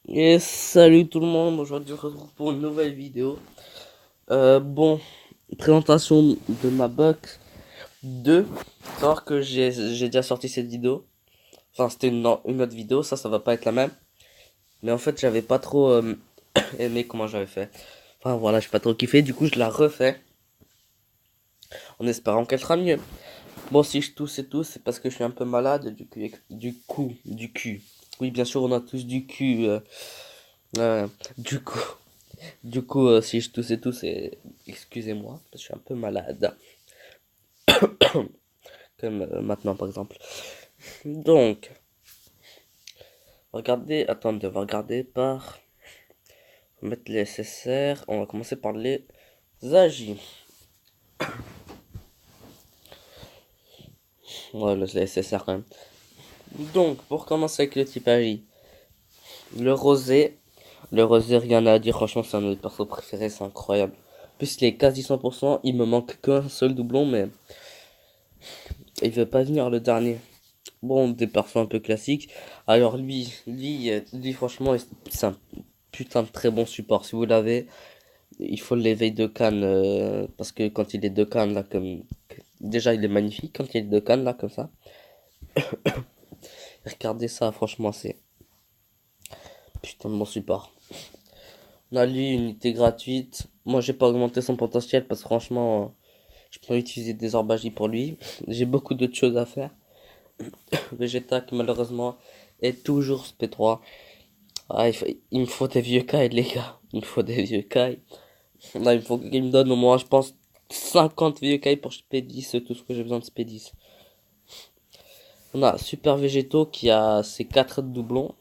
Et salut tout le monde, aujourd'hui on se retrouve pour une nouvelle vidéo. Bon, présentation de ma box 2. Faut savoir que j'ai déjà sorti cette vidéo. Enfin, c'était une autre vidéo, ça va pas être la même. Mais en fait, j'avais pas trop aimé comment j'avais fait. Enfin voilà, j'ai pas trop kiffé, du coup je la refais en espérant qu'elle sera mieux. Bon, si je tousse et tout, c'est parce que je suis un peu malade du cul. Oui, bien sûr, on a tous du cul. Euh, du coup. Si je tousse et tout, c'est... Excusez-moi, parce que je suis un peu malade. Comme maintenant, par exemple. Donc, regardez... Attendez, on va regarder par... On va mettre les SSR. On va commencer par les AJ. Ouais, les SSR quand même. Donc, pour commencer avec le type AJ. Le rosé. Le rosé, rien à dire. Franchement, c'est un de mes persos préférés. C'est incroyable. En plus, il est quasi 100%. Il me manque qu'un seul doublon, mais... Il veut pas venir le dernier. Bon, des persos un peu classiques. Alors lui franchement, c'est un putain de très bon support. Si vous l'avez, il faut l'éveil de Cannes. Parce que quand il est de Cannes, là, comme... Déjà, il est magnifique quand il est de Cannes, là, comme ça. Regardez ça, franchement, c'est putain de bon support. On a lui, une unité gratuite. Moi, j'ai pas augmenté son potentiel parce que franchement, je peux utiliser des orbagies pour lui. J'ai beaucoup d'autres choses à faire. Vegeta, qui malheureusement, est toujours SP3. Ah, il me faut des vieux Kai, les gars. Il me faut des vieux Kai. Là, il faut qu'il me donne au moins, je pense, 50 vieux Kai pour SP10, c'est tout ce que j'ai besoin de SP10. On a Super Végéto qui a ses 4 doublons.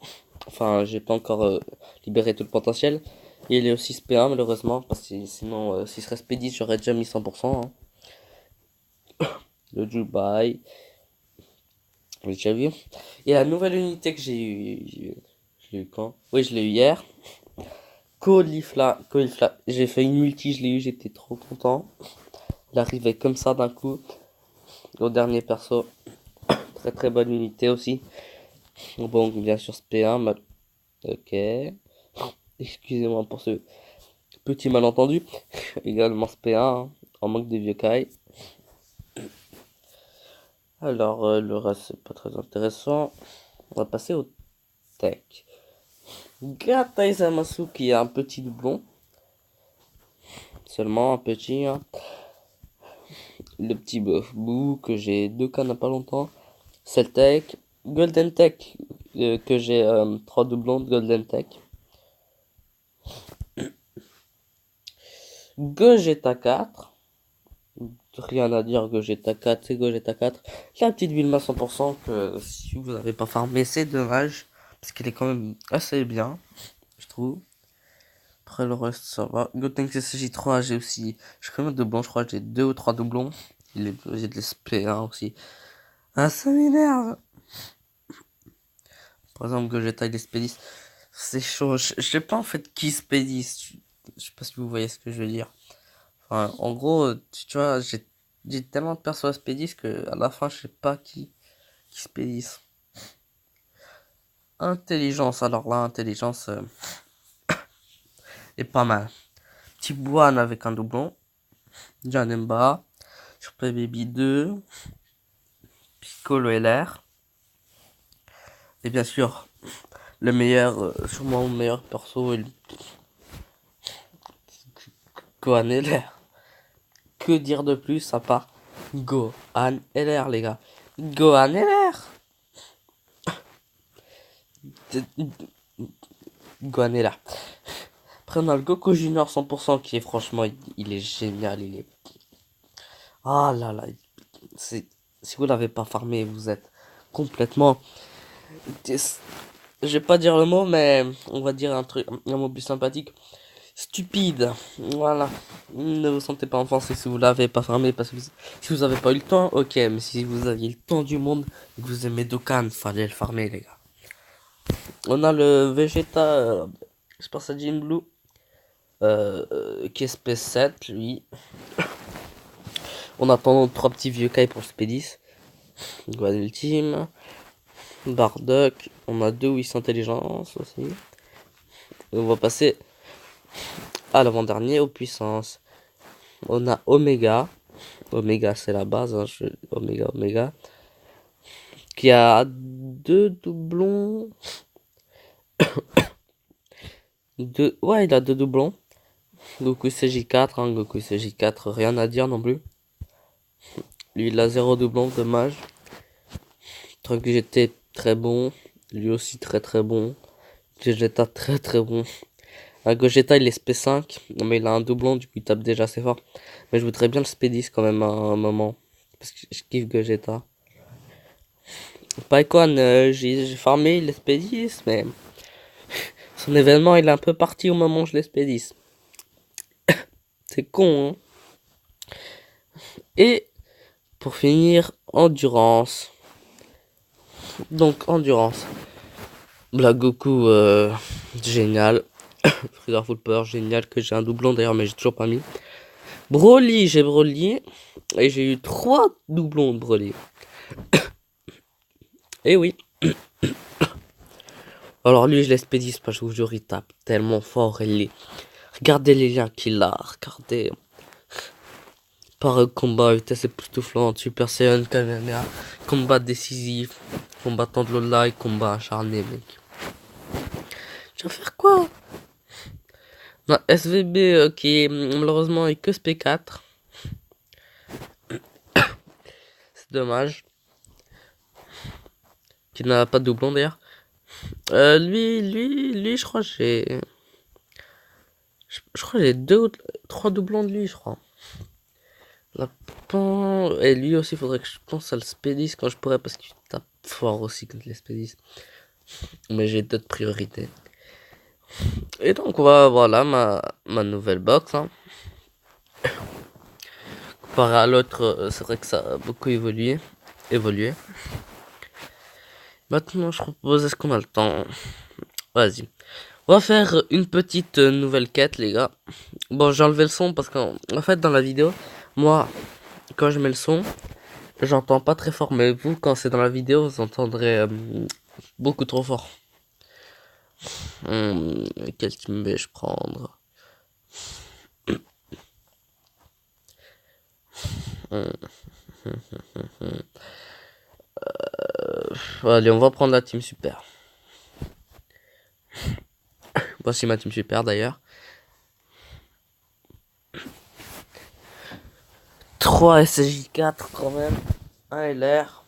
Enfin, j'ai pas encore libéré tout le potentiel. Et il est aussi SP1, malheureusement, parce que sinon, s'il serait SP10, j'aurais déjà mis 100%. Hein. Le Jubai, j'ai déjà vu. Et la nouvelle unité que j'ai eu, je l'ai eu quand? Oui, je l'ai eu hier. Caulifla, j'ai fait une multi, je l'ai eu, j'étais trop content. Il arrivait comme ça d'un coup au dernier perso. Très très bonne unité aussi. Bon, bien sûr, SP1. Ok. Excusez-moi pour ce petit malentendu. Également SP1. Hein, en manque de vieux Kai. Alors, le reste, c'est pas très intéressant. On va passer au tech. Gata Isamasu qui a un petit doublon. Seulement un petit. Hein. Le petit bœuf bou que j'ai deux cannes à pas longtemps. Celtech. Golden Tech que j'ai 3 doublons de Golden Tech. Gogeta 4. Rien à dire, Gogeta 4, c'est Gogeta 4. La petite Vilma 100% que si vous n'avez pas farmé, c'est dommage. Parce qu'elle est quand même assez bien, je trouve. Après le reste, ça va. Gotenks SSJ3, j'ai aussi. J'ai quand même de doublons, je crois que j'ai 2 ou 3 doublons. J'ai de l'SP1 aussi. Ah, ça m'énerve! Par exemple, Gogeta et l'SP10. C'est chaud. Je sais pas en fait qui SP10. Je sais pas si vous voyez ce que je veux dire. Enfin, en gros, tu vois, j'ai tellement de persos SP10 que à la fin, je sais pas qui SP10. Intelligence, alors là, intelligence est pas mal. Tibuan avec un doublon. Janemba. Super Baby 2. Piccolo LR. Et bien sûr, le meilleur, sûrement le meilleur perso, Gohan LR. Que dire de plus à part Gohan LR, les gars. Gohan LR. Gohan LR. Après, on a le Goku Junior 100% qui est franchement, il est génial. Il est. Ah là là. C'est, si vous l'avez pas farmé, vous êtes complètement. Je vais pas dire le mot, mais on va dire un truc, un mot plus sympathique. Stupide. Voilà. Ne vous sentez pas offensé si vous l'avez pas farmé parce que si vous avez pas eu le temps, ok. Mais si vous aviez le temps du monde et que vous aimez Dokkan, fallait le farmer, les gars. On a le Vegeta, je pense à Jim Blue, qui est SP7, lui. On attend 3 petits vieux Kai pour SP10. Gohan Ultime. Bardock. On a 2 Whis Intelligence aussi. On va passer à l'avant-dernier, aux puissances. On a Oméga. Oméga, c'est la base. Hein, Oméga. Qui a deux doublons. Ouais, il a deux doublons. Goku CJ4, hein, Goku CJ4, rien à dire non plus. Lui, il a zéro doublon, dommage. Truc GT très bon. Lui aussi très très bon. Gogeta très très bon. Gogeta il est SP5, mais il a un doublon, du coup il tape déjà assez fort. Mais je voudrais bien le SP10 quand même à un moment. Parce que je kiffe Gogeta. Paikon, j'ai farmé le SP10, mais son événement il est un peu parti au moment où je l'ai SP10. C'est con, hein. Et pour finir, endurance. Donc endurance. Black Goku, génial. Freezer Full Power, génial. Que j'ai un doublon d'ailleurs, mais j'ai toujours pas mis. Broly, j'ai Broly. Et j'ai eu 3 doublons de Broly. Et oui. Alors lui, je l'expédie parce que je vous jure, il tape tellement fort. Regardez les liens qu'il a. Regardez. Par combat, vitesse époustouflante, Super Saiyan, Kamehameha, combat décisif, combattant de l'Olai, combat acharné, mec. Tu vas faire quoi? Non, SVB qui malheureusement est que SP4. C'est dommage. Qui n'a pas de doublon d'ailleurs. Lui, je crois que j'ai... Je crois que j'ai 3 doublons de lui, je crois. Et lui aussi, faudrait que je pense à le Spédis quand je pourrais, parce qu'il tape fort aussi contre les Spédis. Mais j'ai d'autres priorités. Et donc, voilà ma nouvelle box. Hein. Comparé à l'autre, c'est vrai que ça a beaucoup évolué. Maintenant, je propose, est-ce qu'on a le temps? Vas-y. On va faire une petite nouvelle quête, les gars. Bon, j'ai enlevé le son parce qu'en fait, dans la vidéo, moi, quand je mets le son, j'entends pas très fort. Mais vous, quand c'est dans la vidéo, vous entendrez beaucoup trop fort. Quel team vais-je prendre? Allez, on va prendre la team super. Voici ma team super d'ailleurs. 3 SJ4 quand même. Un LR.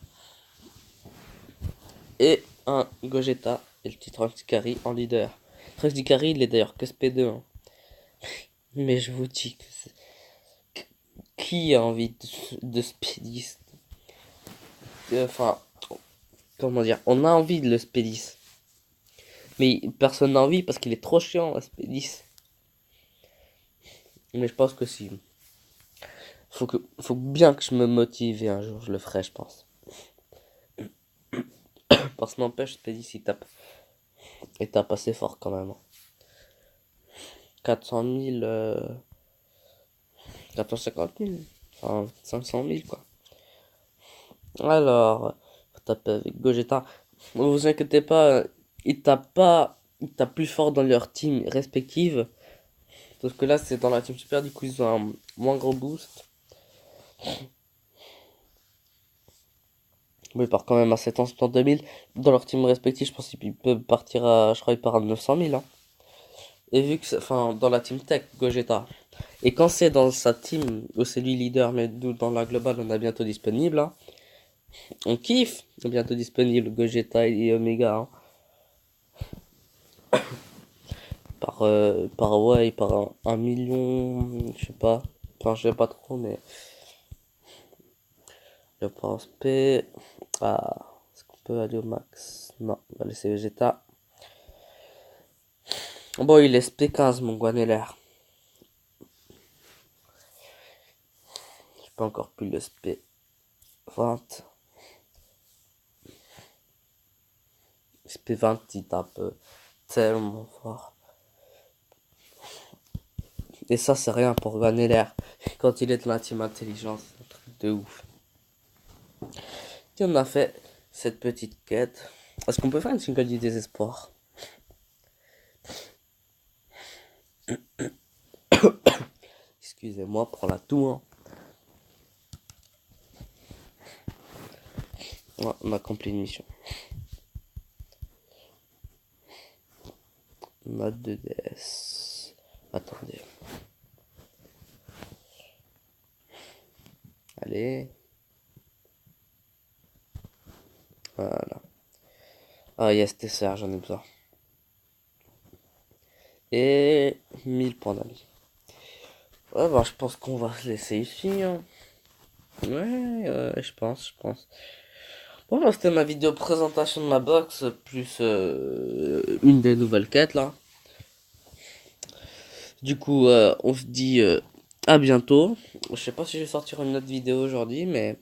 Et un Gogeta. Et le petit Trunks Carry en leader. Trunks Carry, il est d'ailleurs que SP2. Hein. Mais je vous dis que qui a envie de Spédis? Enfin, comment dire? On a envie de le Spédis. Mais personne n'a envie parce qu'il est trop chiant, SP10. Mais je pense que si. Faut bien que je me motive et un jour je le ferai, je pense. Parce que n'empêche, SP10 il tape assez fort quand même. 400 000, 450 000, enfin 500 000 quoi. Alors, faut taper avec Gogeta. Ne vous inquiétez pas, ils tapent plus fort dans leur team respective. Parce que là, c'est dans la team super, du coup, ils ont un moins gros boost. Mais ils partent quand même à 772 000. Dans leur team respectif, je pense qu'ils peuvent partir à, je crois, ils partent à 900 000. Hein. Et vu que c'est, enfin, dans la team tech, Gogeta. Et quand c'est dans sa team, où c'est lui leader, mais nous, dans la globale, on a bientôt disponible. Hein. On kiffe, bientôt disponible, Gogeta et Omega. Hein. Par un million, je sais pas. Enfin, je sais pas trop, mais je pense P. Ah, est-ce qu'on peut aller au max? Non, on va laisser Vegeta. Bon, il est SP15, mon Guaneler. Je peux encore plus le SP20. SP20, il tape tellement fort. Et ça, c'est rien pour Guaneler. Quand il est dans la team intelligence, c'est un truc de ouf. Et on a fait cette petite quête. Est-ce qu'on peut faire une single du désespoir? Excusez-moi pour la toux, hein. Ouais, on a accompli une mission. Note de DS. Attendez. Allez. Voilà. Ah yes, TCR, j'en ai besoin. Et 1000 points d'amis. Ouais, bah, je pense qu'on va se laisser ici, hein. Ouais, je pense. Bon, là, c'était ma vidéo présentation de ma box, plus une des nouvelles quêtes, là. Du coup, on se dit à bientôt. Je sais pas si je vais sortir une autre vidéo aujourd'hui, mais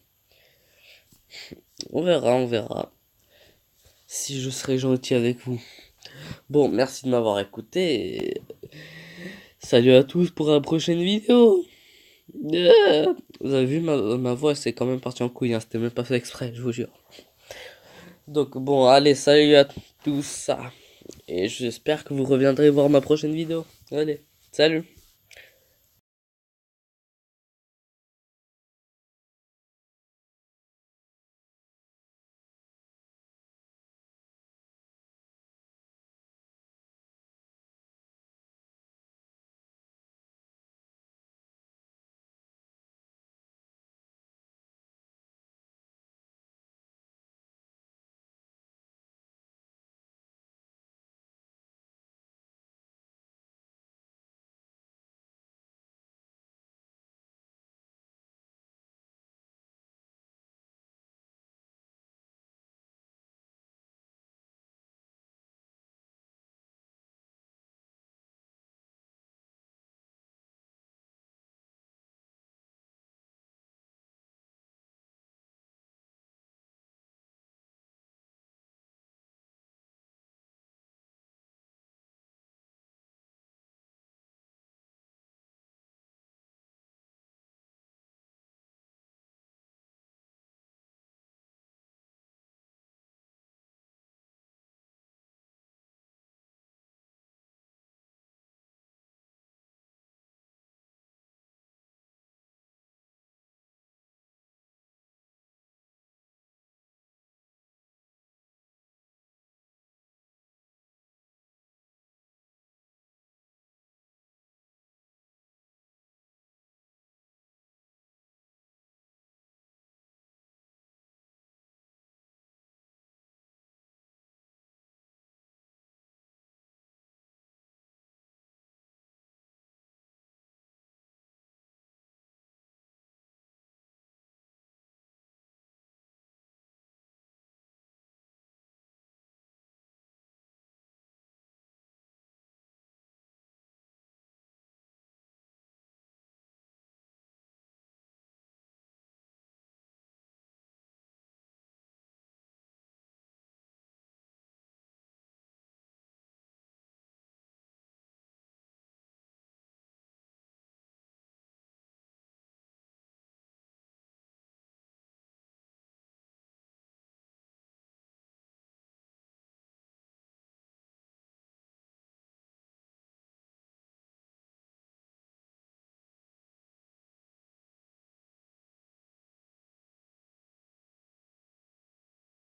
on verra. Si je serai gentil avec vous. Bon, merci de m'avoir écouté. Et salut à tous pour la prochaine vidéo. Vous avez vu, ma voix, c'est quand même partie en couille, hein. C'était même pas fait exprès, je vous jure. Donc bon, allez, salut à tous. Et j'espère que vous reviendrez voir ma prochaine vidéo. Allez, salut.